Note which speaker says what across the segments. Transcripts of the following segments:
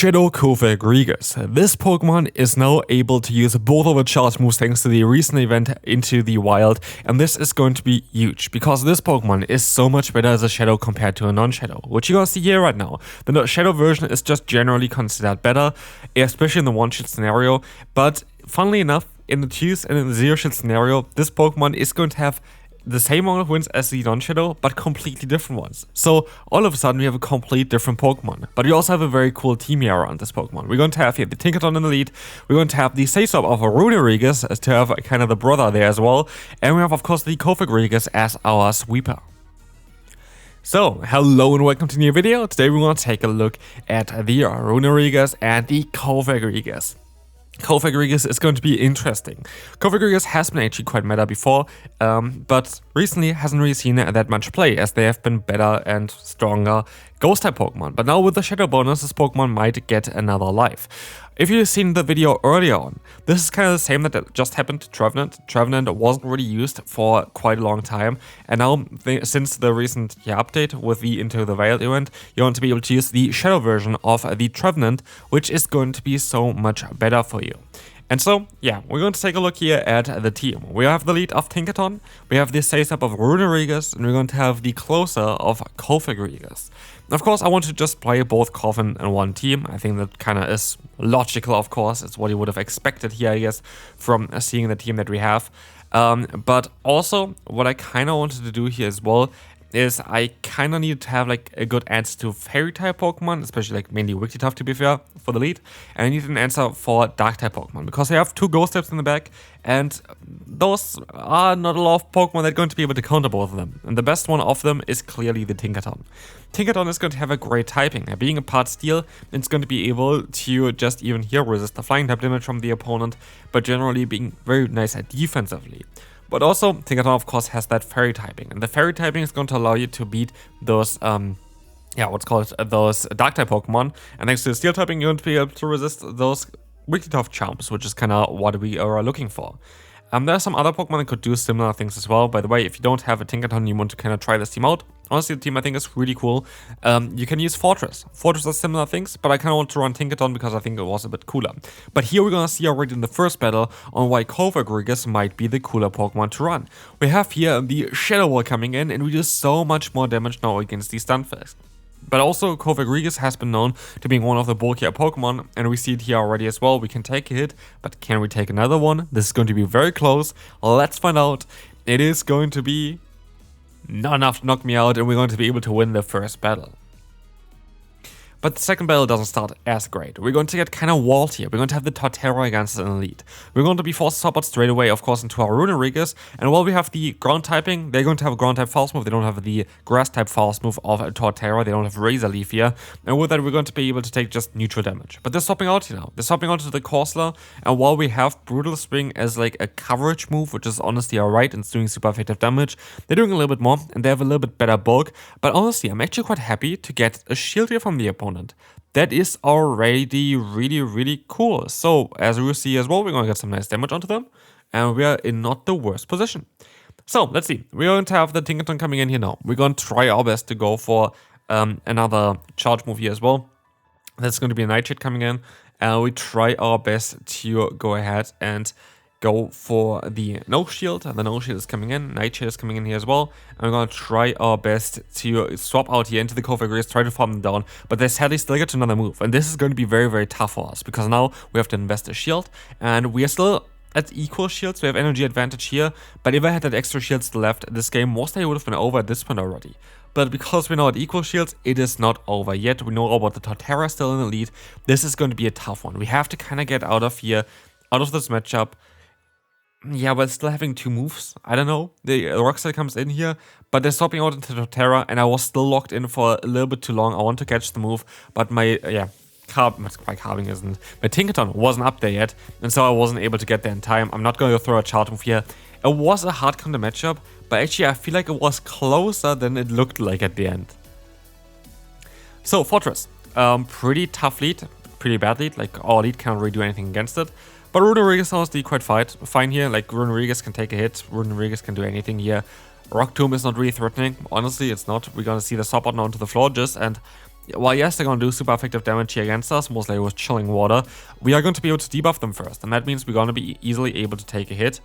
Speaker 1: Shadow Cofagrigus. This Pokemon is now able to use both of its charge moves thanks to the recent event into the wild, and this is going to be huge because this Pokemon is so much better as a Shadow compared to a non-Shadow, which you're gonna see here right now. The Shadow version is just generally considered better, especially in the one-shot scenario, but funnily enough, in the 2s and in the 0-shot scenario, this Pokemon is going to have the same amount of wins as the non-Shadow, but completely different ones. So all of a sudden we have a complete different Pokemon. But we also have a very cool team here around this Pokemon. We're going to have here the Tinkaton in the lead. We're going to have the Say-Stop of a Runerigus to have kind of the brother there as well. And we have of course the Cofagrigus as our sweeper. So, hello and welcome to a new video. Today we're going to take a look at the Runerigus and the Cofagrigus. Cofagrigus is going to be interesting. Cofagrigus has been actually quite meta before, but recently hasn't really seen that much play as they have been better and stronger Ghost-type Pokemon. But now with the Shadow bonus, this Pokemon might get another life. If you've seen the video earlier on, this is kind of the same that just happened to Trevenant. Trevenant wasn't really used for quite a long time, and now since the recent update with the Into the Veil event, you're going to be able to use the Shadow version of the Trevenant, which is going to be so much better for you. And so, yeah, we're going to take a look here at the team. We have the lead of Tinkaton, we have the Say-Stop of Runerigus, and we're going to have the closer of Cofagrigus. Of course, I want to just play both Coffin in one team. I think that kind of is logical, of course. It's what you would have expected here, I guess, from seeing the team that we have. But also, what I kind of wanted to do here as well is I kind of needed to have like a good answer to Fairy-type Pokemon, especially like mainly Wigglytuff to be fair, for the lead. And I needed an answer for Dark-type Pokemon, because I have two Ghost-types in the back, and those are not a lot of Pokemon that are going to be able to counter both of them. And the best one of them is clearly the Tinkaton. Tinkaton is going to have a great typing. Being a part Steel, it's going to be able to just even here resist the Flying type damage from the opponent, but generally being very nice at defensively. But also, Tinkaton of course has that Fairy typing, and the Fairy typing is going to allow you to beat those, those Dark-type Pokemon, and thanks to the Steel typing, you're going to be able to resist those Wigglytuff charms, which is kind of what we are looking for. There are some other Pokemon that could do similar things as well. By the way, if you don't have a Tinkaton, you want to kind of try this team out. Honestly, the team I think is really cool. You can use Fortress. Fortress does similar things, but I kind of want to run Tinkaton because I think it was a bit cooler. But here we're going to see already in the first battle on why Cofagrigus might be the cooler Pokemon to run. We have here the Shadow Wall coming in, and we do so much more damage now against these Stunfisk. But also, Cofagrigus has been known to being one of the bulkier Pokemon, and we see it here already as well. We can take a hit, but can we take another one? This is going to be very close. Let's find out. It is going to be not enough to knock me out, and we're going to be able to win the first battle. But the second battle doesn't start as great. We're going to get kind of walled here. We're going to have the Torterra against an Elite. We're going to be forced to swap out straight away, of course, into our Runerigus. And while we have the ground typing, they're going to have a ground type false move. They don't have the grass type false move of Torterra. They don't have Razor Leaf here. And with that, we're going to be able to take just neutral damage. But they're swapping out here now. They're swapping out to the Corsola. And while we have Brutal Swing as like a coverage move, which is honestly alright and it's doing super effective damage, they're doing a little bit more and they have a little bit better bulk. But honestly, I'm actually quite happy to get a shield here from the opponent. That is already really cool. So as we will see as well, we're going to get some nice damage onto them, and we are in not the worst position. So let's see. We're going to have the Tinkaton coming in here now. We're going to try our best to go for another charge move here as well. That's going to be a Nightshade coming in, and we try our best to go ahead and go for the No Shield, and the No Shield is coming in, Nightshade is coming in here as well, and we're going to try our best to swap out here into the Cofagrigus, try to farm them down, but they sadly still get another move, and this is going to be very tough for us, because now we have to invest a shield, and we are still at equal shields, we have energy advantage here, but if I had that extra shield still left, this game most likely would have been over at this point already. But because we're now at equal shields, it is not over yet. We know about the Torterra still in the lead. This is going to be a tough one. We have to kind of get out of here, out of this matchup. Yeah, but still having two moves. I don't know. The Roxel comes in here, but they're swapping out into Torterra, and I was still locked in for a little bit too long. I want to catch the move, but my, my carving isn't. My Tinkaton wasn't up there yet, and so I wasn't able to get there in time. I'm not going to throw a charge move here. It was a hard counter matchup, but actually I feel like it was closer than it looked like at the end. So, Fortress. Pretty tough lead. Pretty bad lead. Like, our lead can't really do anything against it. But Runerigus honestly quite fine here. Like, Runerigus can take a hit. Runerigus can do anything here. Rock Tomb is not really threatening. Honestly, it's not. We're gonna see the swap out now onto the floor just, and While yes, they're going to do super effective damage here against us, mostly with Chilling Water, we are going to be able to debuff them first, and that means we're going to be easily able to take a hit.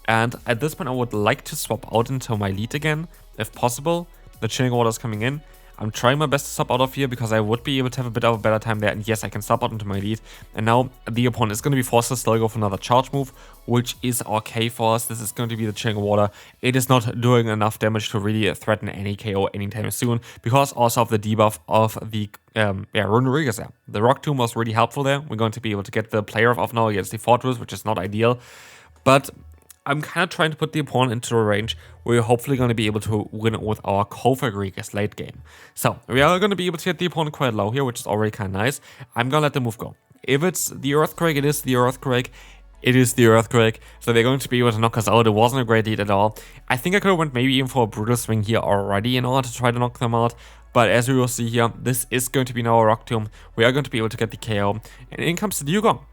Speaker 1: And at this point, I would like to swap out into my lead again, if possible. The Chilling Water is coming in. I'm trying my best to swap out of here because I would be able to have a bit of a better time there. And yes, I can swap out into my lead. And now the opponent is going to be forced to still go for another charge move, which is okay for us. This is going to be the Chilling Water. It is not doing enough damage to really threaten any KO anytime soon because also of the debuff of the Runerigus there. The Rock Tomb was really helpful there. We're going to be able to get the player off now against the Fortress, which is not ideal. But I'm kind of trying to put the opponent into a range where we're hopefully going to be able to win with our Cofagrigus late game. So we are going to be able to hit the opponent quite low here, which is already kind of nice. I'm going to let the move go. If it's the Earthquake, it is the Earthquake. It is the Earthquake. So they're going to be able to knock us out. It wasn't a great lead at all. I think I could have went maybe even for a Brutal Swing here already in order to try to knock them out. But as we will see here, this is going to be now a Rock Tomb. We are going to be able to get the KO. And in comes the Dugong.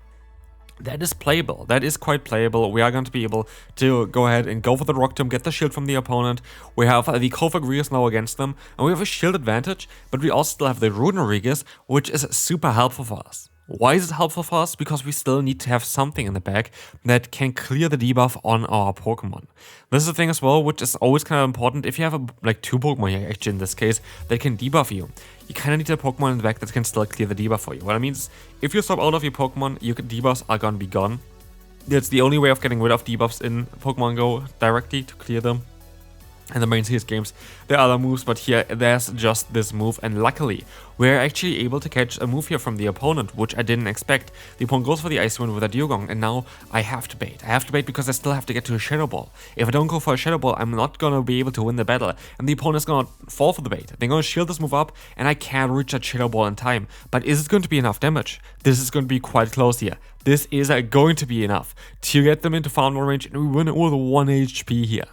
Speaker 1: That is playable. That is quite playable. We are going to be able to go ahead and go for the Rock Tomb, get the shield from the opponent. We have the Cofagrigus now against them, and we have a shield advantage, but we also still have the Runerigus, which is super helpful for us. Why is it helpful for us? Because we still need to have something in the back that can clear the debuff on our Pokemon. This is the thing as well, which is always kind of important. If you have like two Pokemon here, actually in this case, that can debuff you, you kind of need a Pokemon in the back that can still clear the debuff for you. What I mean is, if you swap out of your Pokemon, your debuffs are gonna be gone. It's the only way of getting rid of debuffs in Pokemon Go directly, to clear them. And the main series games, there are other moves, but here there's just this move, and luckily we're actually able to catch a move here from the opponent, which I didn't expect. The opponent goes for the Ice Wind with a Dugong, and now I have to bait. I have to bait because I still have to get to a Shadow Ball. If I don't go for a Shadow Ball, I'm not gonna be able to win the battle, and the opponent's gonna fall for the bait. They're gonna shield this move up, and I can't reach that Shadow Ball in time. But is it going to be enough damage? This is going to be quite close here. This is going to be enough to get them into farm range, and we win it with 1 HP here.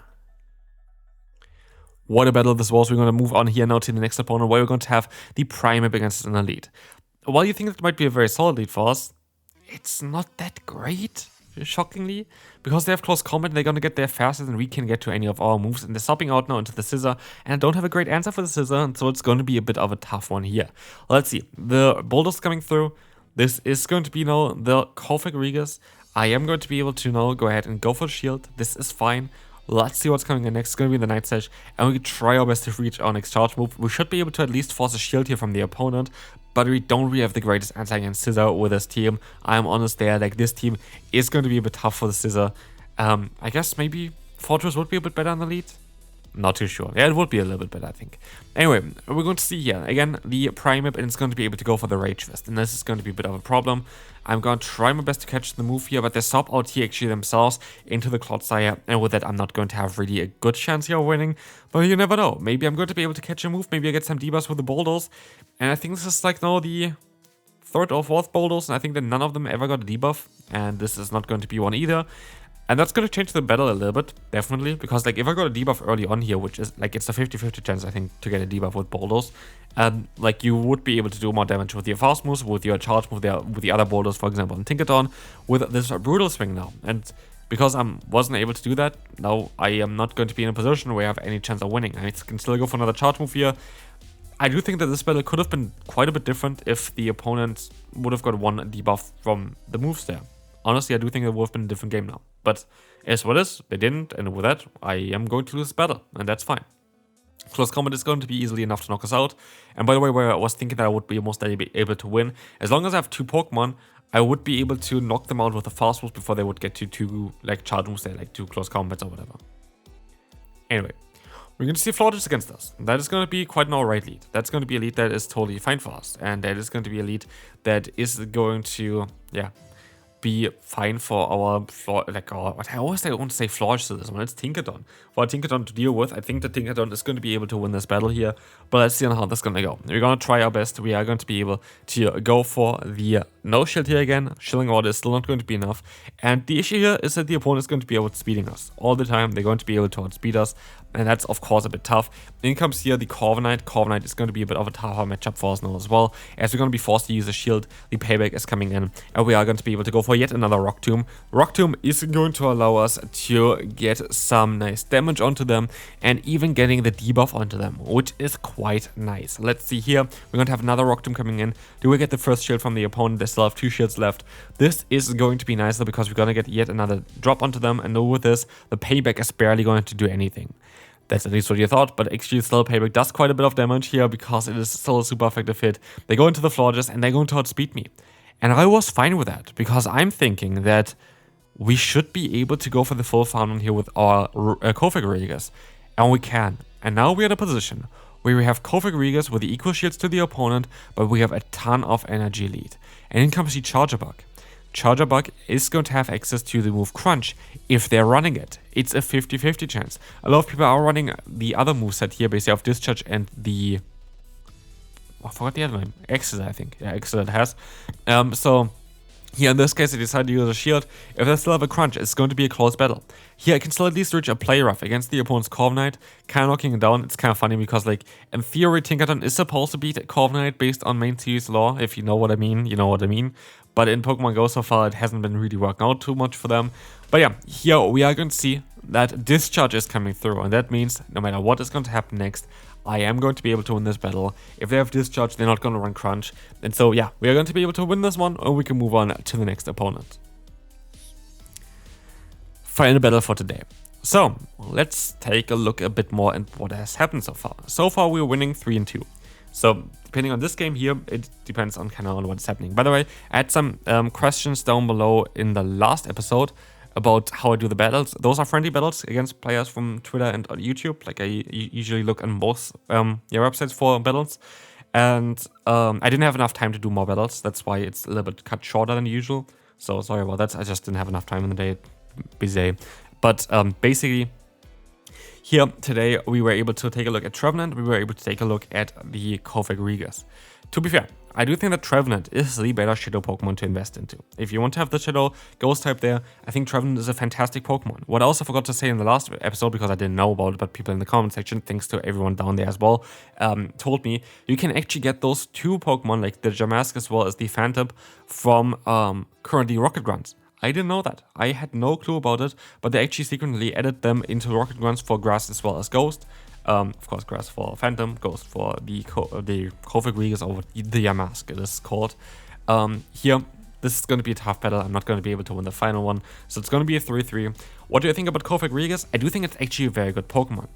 Speaker 1: What a battle this was. We're going to move on here now to the next opponent, where we're going to have the Primeape against us in the lead. While you think that might be a very solid lead for us, it's not that great, shockingly, because they have close combat and they're going to get there faster than we can get to any of our moves, and they're swapping out now into the Scissor, and I don't have a great answer for the Scissor, and so it's going to be a bit of a tough one here. Let's see. The Boulder's coming through. This is going to be now the Cofagrigus. I am going to be able to now go ahead and go for the shield. This is fine. Let's see what's coming in next. It's going to be the Night Sash, and we can try our best to reach our next charge move. We should be able to at least force a shield here from the opponent, but we don't really have the greatest answer against Scissor with this team. I'm honest there, like this team is going to be a bit tough for the Scissor. I guess maybe Fortress would be a bit better in the lead. Not too sure. Yeah, it would be a little bit better, I think. Anyway, we're going to see here, again, the Primeape, and it's going to be able to go for the Rage Fist, and this is going to be a bit of a problem. I'm going to try my best to catch the move here, but they swap out here actually themselves into the Clodsire, and with that, I'm not going to have really a good chance here of winning, but you never know. Maybe I'm going to be able to catch a move, maybe I get some debuffs with the Boulders, and I think this is like now the third or fourth Boulders, and I think that none of them ever got a debuff, and this is not going to be one either. And that's going to change the battle a little bit, definitely, because like if I got a debuff early on here, which is like it's a 50-50 chance I think to get a debuff with Boulders, like you would be able to do more damage with your fast moves, with your charge move there, with the other Boulders, for example, and Tinkaton with this Brutal Swing now. And because I wasn't able to do that, now I am not going to be in a position where I have any chance of winning. I can still go for another charge move here. I do think that this battle could have been quite a bit different if the opponent would have got one debuff from the moves there. Honestly, I do think it would have been a different game now. But as what is, they didn't, and with that, I am going to lose this battle, and that's fine. Close combat is going to be easily enough to knock us out. And by the way, where I was thinking that I would be most likely able to win, as long as I have two Pokemon, I would be able to knock them out with the fast moves before they would get to two like charge moves, like two close combats or whatever. Anyway, we're going to see Florges against us. That is going to be quite an alright lead. That's going to be a lead that is totally fine for us, and that is going to be a lead that is going to, yeah, be fine for our I always want to say Florges to this one. It's Tinkaton. For a Tinkaton to deal with, I think that Tinkaton is going to be able to win this battle here. But let's see how this is going to go. We're going to try our best. We are going to be able to go for the no shield here again. Shielding order is still not going to be enough. And the issue here is that the opponent is going to be outspeeding us all the time. They're going to be able to outspeed us. and that's of course a bit tough. In comes here the Corviknight. Corviknight is going to be a bit of a tougher matchup for us now as well, as we're going to be forced to use a shield. The payback is coming in, and we are going to be able to go for yet another Rock Tomb. Rock Tomb is going to allow us to get some nice damage onto them, and even getting the debuff onto them, which is quite nice. Let's see here, we're going to have another Rock Tomb coming in. Do we get the first shield from the opponent? They still have 2 shields left. This is going to be nice though, because we're going to get yet another drop onto them, and with this, the payback is barely going to do anything. That's at least what you thought, but actually still payback does quite a bit of damage here, because it is still a super effective hit. They go into the Florges and they're going to outspeed me. And I was fine with that, because I'm thinking that we should be able to go for the full farm on here with our Cofagrigus. And we can. And now we're in a position where we have Cofagrigus with the equal shields to the opponent, but we have a ton of energy lead. And in comes the Charger Bug. Charger Bug is going to have access to the move Crunch if they're running it. It's a 50-50 chance. A lot of people are running the other moveset here, basically of Discharge and the... I forgot the other name. Exit, I think. Yeah, Exit has. So here in this case, I decided to use a shield. If they still have a Crunch, it's going to be a close battle. Here, I can still at least reach a play rough against the opponent's Corviknight, kind of knocking it down. It's kind of funny because, like, in theory, Tinkaton is supposed to beat Corviknight based on main series law. If you know what I mean, you know what I mean. But in Pokemon Go so far, it hasn't been really working out too much for them. But yeah, here we are going to see that Discharge is coming through. And that means no matter what is going to happen next, I am going to be able to win this battle. If they have Discharge, they're not going to run Crunch. And so yeah, we are going to be able to win this one, or we can move on to the next opponent. Final battle for today. So let's take a look a bit more at what has happened so far. So far we're winning 3-2. So depending on this game here, it depends on kind of on what's happening. By the way, I had some questions down below in the last episode about how I do the battles. Those are friendly battles against players from Twitter and on YouTube. Like I usually look on both websites for battles. And I didn't have enough time to do more battles. That's why it's a little bit cut shorter than usual. So sorry about that. I just didn't have enough time in the day. Busy. But basically, here today we were able to take a look at Trevenant. We were able to take a look at the Cofagrigus. To be fair, I do think that Trevenant is the better Shadow Pokemon to invest into. If you want to have the Shadow Ghost type there, I think Trevenant is a fantastic Pokemon. What I also forgot to say in the last episode, because I didn't know about it, but people in the comment section, thanks to everyone down there as well, told me you can actually get those 2 Pokemon, like the Jamask as well as the Phantom, from currently Rocket Grunts. I didn't know that. I had no clue about it, but they actually secretly added them into Rocket Grunts for Grass as well as Ghost. Of course, Grass for Phantom, Ghost for the Cofagrigus, or the Yamask it is called. Here, this is going to be a tough battle. I'm not going to be able to win the final one, so it's going to be a 3-3. What do I think about Cofagrigus? I do think it's actually a very good Pokemon.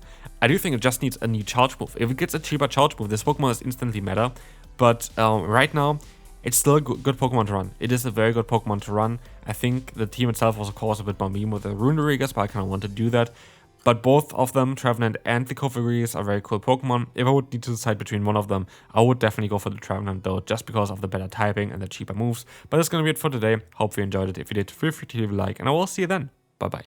Speaker 1: I do think it just needs a new charge move. If it gets a cheaper charge move, this Pokemon is instantly meta. But right now, it's still a good Pokemon to run. It is a very good Pokemon to run. I think the team itself was, of course, a bit more mean with the Runerigus, but I kind of want to do that. But both of them, Trevenant and the Cofagrigus, are very cool Pokemon. If I would need to decide between one of them, I would definitely go for the Trevenant, though, just because of the better typing and the cheaper moves. But that's going to be it for today. Hope you enjoyed it. If you did, feel free to leave a like, and I will see you then. Bye-bye.